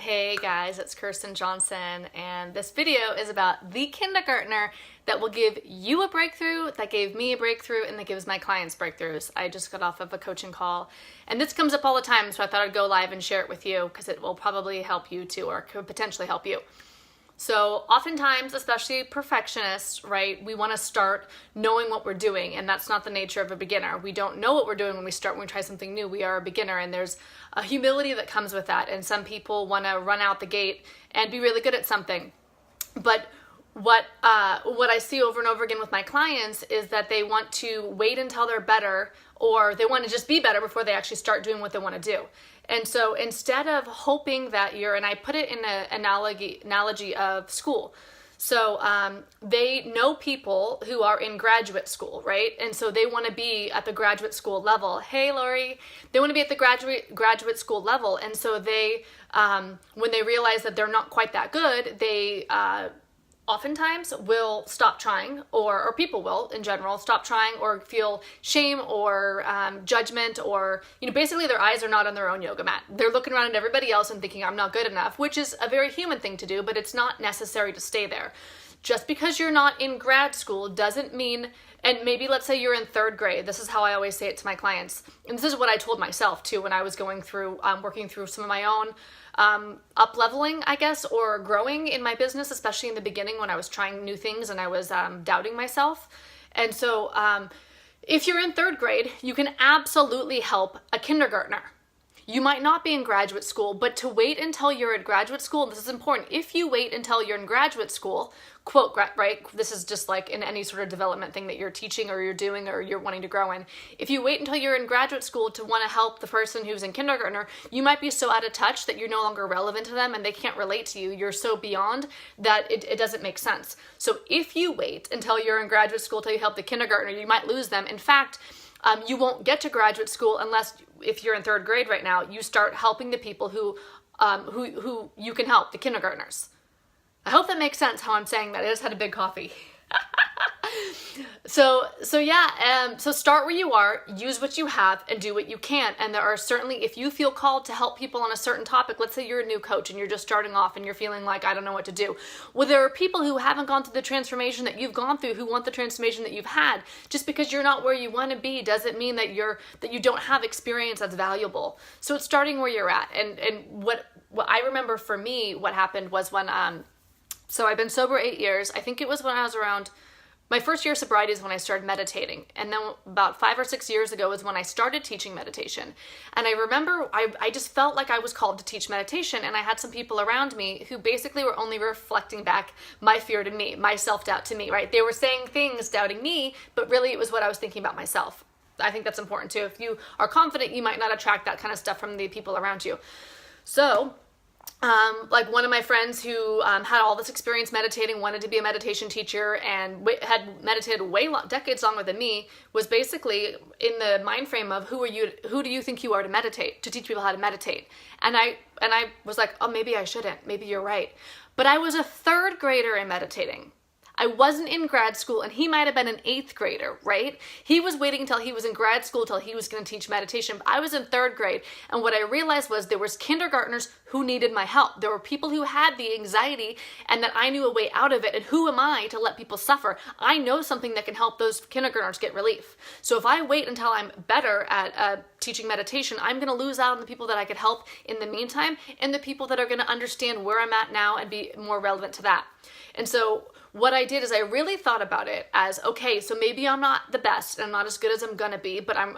Hey guys, it's Kirsten Johnson, and this video is about the kindergartner that will give you a breakthrough, that gave me a breakthrough, and that gives my clients breakthroughs. I just got off of a coaching call, and this comes up all the time, so I thought I'd go live and share it with you because it will probably help you too, or could potentially help you. So oftentimes, especially perfectionists, right, we want to start knowing what we're doing, and that's not the nature of a beginner. We don't know what we're doing when we try something new. We are a beginner, and there's a humility that comes with that, and some people want to run out the gate and be really good at something. But what I see over and over again with my clients is that they want to wait until they're better, or they want to just be better before they actually start doing what they want to do. And so instead of hoping that and I put it in an analogy of school. So they know people who are in graduate school, right? And so they want to be at the graduate school level. Hey, Lori. They want to be at the graduate school level. And so they, when they realize that they're not quite that good, they oftentimes will stop trying, or people will in general stop trying, or feel shame or judgment, or basically their eyes are not on their own yoga mat. They're looking around at everybody else and thinking I'm not good enough, which is a very human thing to do, but it's not necessary to stay there. Just because you're not in grad school doesn't mean, and maybe let's say you're in third grade. This is how I always say it to my clients. And this is what I told myself too when I was going through, working through some of my own up-leveling, I guess, or growing in my business, especially in the beginning when I was trying new things and I was doubting myself. And so if you're in third grade, you can absolutely help a kindergartner. You might not be in graduate school, but to wait until you're at graduate school, this is important. If you wait until you're in graduate school, quote, right? This is just like in any sort of development thing that you're teaching or you're doing or you're wanting to grow in. If you wait until you're in graduate school to want to help the person who's in kindergartner, you might be so out of touch that you're no longer relevant to them and they can't relate to you. You're so beyond that it doesn't make sense. So if you wait until you're in graduate school till you help the kindergartner, you might lose them. In fact, you won't get to graduate school unless, if you're in third grade right now, you start helping the people who you can help, the kindergartners. I hope that makes sense how I'm saying that. I just had a big coffee. So start where you are, use what you have, and do what you can. And there are certainly, if you feel called to help people on a certain topic, let's say you're a new coach and you're just starting off and you're feeling like, I don't know what to do. Well, there are people who haven't gone through the transformation that you've gone through, who want the transformation that you've had. Just because you're not where you want to be doesn't mean that you don't have experience that's valuable. So it's starting where you're at. And what I remember for me, what happened was when, so I've been sober 8 years. I think it was when I was around, my first year of sobriety is when I started meditating. And then about 5 or 6 years ago is when I started teaching meditation. And I remember I just felt like I was called to teach meditation. And I had some people around me who basically were only reflecting back my fear to me, my self-doubt to me, right? They were saying things doubting me, but really it was what I was thinking about myself. I think that's important too. If you are confident, you might not attract that kind of stuff from the people around you. So like one of my friends who had all this experience meditating, wanted to be a meditation teacher, and had meditated decades longer than me, was basically in the mind frame of who do you think you are to meditate, to teach people how to meditate? And I was like, oh, maybe I shouldn't. Maybe you're right. But I was a third grader in meditating. I wasn't in grad school, and he might have been an 8th grader, right? He was waiting until he was in grad school till he was going to teach meditation. But I was in 3rd grade, and what I realized was there was kindergartners who needed my help. There were people who had the anxiety, and that I knew a way out of it. And who am I to let people suffer? I know something that can help those kindergartners get relief. So if I wait until I'm better at teaching meditation, I'm going to lose out on the people that I could help in the meantime, and the people that are going to understand where I'm at now and be more relevant to that. And so what I did is I really thought about it as, okay, so maybe I'm not the best and I'm not as good as I'm gonna be, but I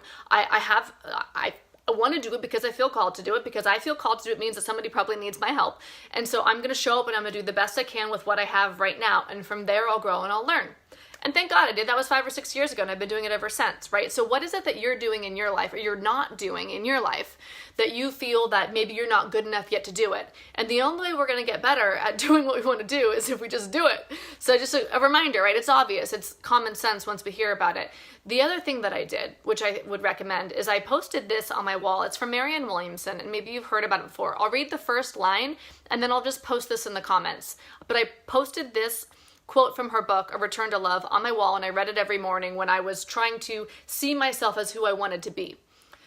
want to do it because I feel called to do it, because I feel called to do it means that somebody probably needs my help. And so I'm going to show up and I'm going to do the best I can with what I have right now. And from there I'll grow and I'll learn. And thank God I did. That was 5 or 6 years ago, and I've been doing it ever since, right? So what is it that you're doing in your life, or you're not doing in your life, that you feel that maybe you're not good enough yet to do it? And the only way we're going to get better at doing what we want to do is if we just do it. So just a reminder, right? It's obvious. It's common sense once we hear about it. The other thing that I did, which I would recommend, is I posted this on my wall. It's from Marianne Williamson, and maybe you've heard about it before. I'll read the first line, and then I'll just post this in the comments. But I posted this quote from her book, A Return to Love, on my wall, and I read it every morning when I was trying to see myself as who I wanted to be.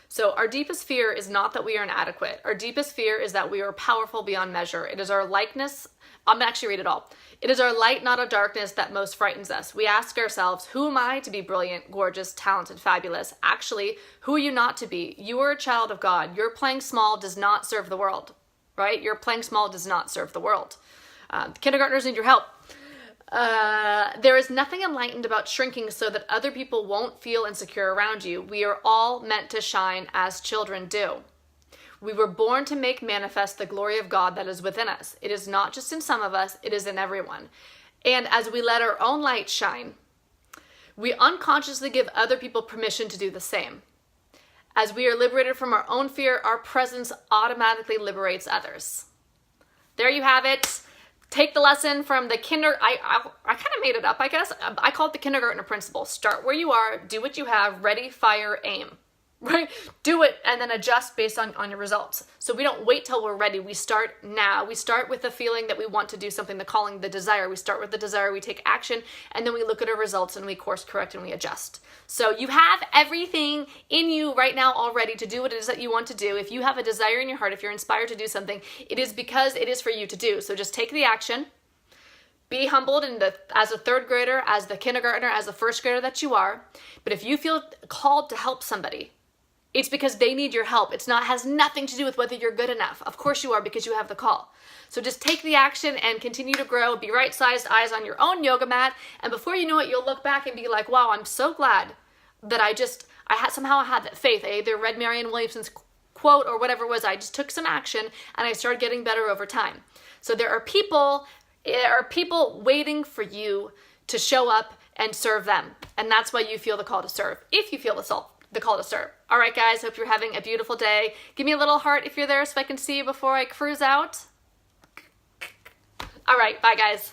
So our deepest fear is not that we are inadequate. Our deepest fear is that we are powerful beyond measure. It is our likeness. I'm going to actually read it all. It is our light, not our darkness, that most frightens us. We ask ourselves, who am I to be brilliant, gorgeous, talented, fabulous? Actually, who are you not to be? You are a child of God. Your playing small does not serve the world, right? Your playing small does not serve the world. Kindergartners need your help. There is nothing enlightened about shrinking so that other people won't feel insecure around you. We are all meant to shine as children do. We were born to make manifest the glory of God that is within us. It is not just in some of us, it is in everyone. And as we let our own light shine, we unconsciously give other people permission to do the same. As we are liberated from our own fear, our presence automatically liberates others. There you have it. Take the lesson from the I kind of made it up, I guess. I call it the Kindergartner Principle. Start where you are, do what you have, ready, fire, aim. Right? Do it and then adjust based on your results. So we don't wait till we're ready. We start now. We start with the feeling that we want to do something, the calling, the desire. We start with the desire, we take action, and then we look at our results and we course correct and we adjust. So you have everything in you right now already to do what it is that you want to do. If you have a desire in your heart, if you're inspired to do something, it is because it is for you to do. So just take the action. Be humbled as a third grader, as the kindergartner, as the first grader that you are. But if you feel called to help somebody, it's because they need your help. Has nothing to do with whether you're good enough. Of course you are, because you have the call. So just take the action and continue to grow. Be right-sized, eyes on your own yoga mat. And before you know it, you'll look back and be like, wow, I'm so glad that I had that faith. I either read Marianne Williamson's quote or whatever it was. I just took some action and I started getting better over time. So there are people waiting for you to show up and serve them. And that's why you feel the call to serve. If you feel the call to serve. All right, guys, hope you're having a beautiful day. Give me a little heart if you're there so I can see you before I cruise out. All right, bye, guys.